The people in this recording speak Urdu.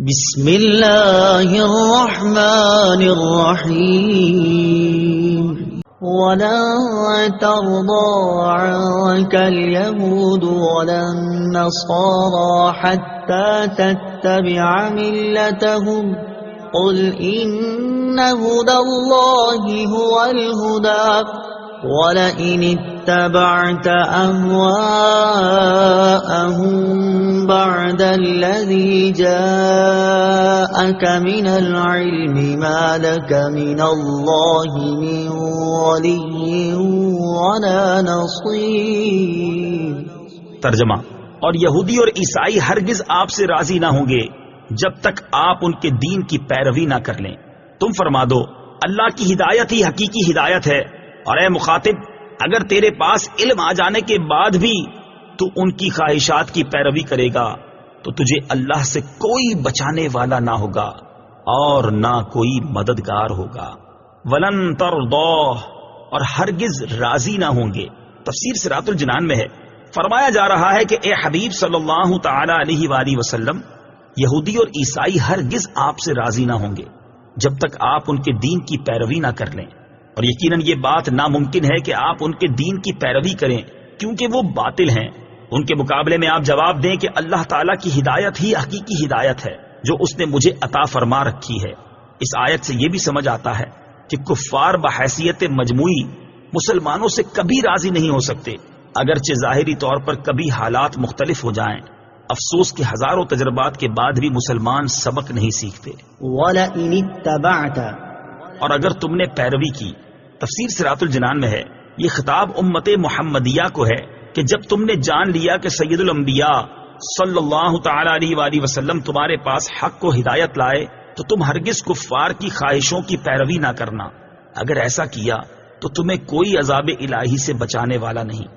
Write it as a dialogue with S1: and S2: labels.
S1: بسم اللہ الرحمن الرحیم وَلَن تَرْضَىٰ عَنكَ الْيَهُودُ وَلَا النَّصَارَىٰ حَتَّىٰ تَتَّبِعَ مِلَّتَهُمْ قُلْ إِنَّ هُدَى اللَّهِ هُوَ الْهُدَىٰ وَلَئِنِ اتَّبَعْتَ أَهْوَاءَهُم بَعْدَ الَّذِي جَاءَكَ مِنَ الْعِلْمِ مَا لَكَ مِنَ اللَّهِ مِن وَلِيٍّ وَلَا نَصِيرٍ۔
S2: ترجمہ: اور یہودی اور عیسائی ہرگز آپ سے راضی نہ ہوں گے جب تک آپ ان کے دین کی پیروی نہ کر لیں۔ تم فرما دو اللہ کی ہدایت ہی حقیقی ہدایت ہے، اور اے مخاطب اگر تیرے پاس علم آ جانے کے بعد بھی تو ان کی خواہشات کی پیروی کرے گا تو تجھے اللہ سے کوئی بچانے والا نہ ہوگا اور نہ کوئی مددگار ہوگا۔ ولن ترضیٰ، اور ہرگز راضی نہ ہوں گے۔ تفسیر صراط الجنان میں ہے، فرمایا جا رہا ہے کہ اے حبیب صلی اللہ تعالی علیہ وآلہ وسلم، یہودی اور عیسائی ہرگز آپ سے راضی نہ ہوں گے جب تک آپ ان کے دین کی پیروی نہ کر لیں، اور یقیناً یہ بات ناممکن ہے کہ آپ ان کے دین کی پیروی کریں کیونکہ وہ باطل ہیں۔ ان کے مقابلے میں آپ جواب دیں کہ اللہ تعالیٰ کی ہدایت ہی حقیقی ہدایت ہے جو اس نے مجھے عطا فرما رکھی ہے۔ اس آیت سے یہ بھی سمجھ آتا ہے کہ کفار بحیثیت مجموعی مسلمانوں سے کبھی راضی نہیں ہو سکتے، اگرچہ ظاہری طور پر کبھی حالات مختلف ہو جائیں۔ افسوس کہ ہزاروں تجربات کے بعد بھی مسلمان سبق نہیں سیکھتے۔
S1: وَلَئِنِ اتَّبَعْتَ،
S2: اور اگر تم نے پیروی کی، تفسیر صراط الجنان میں ہے، یہ خطاب امت محمدیہ کو ہے کہ جب تم نے جان لیا کہ سید الانبیاء صلی اللہ تعالی علیہ وآلہ وسلم تمہارے پاس حق کو ہدایت لائے تو تم ہرگز کفار کی خواہشوں کی پیروی نہ کرنا، اگر ایسا کیا تو تمہیں کوئی عذاب الہی سے بچانے والا نہیں۔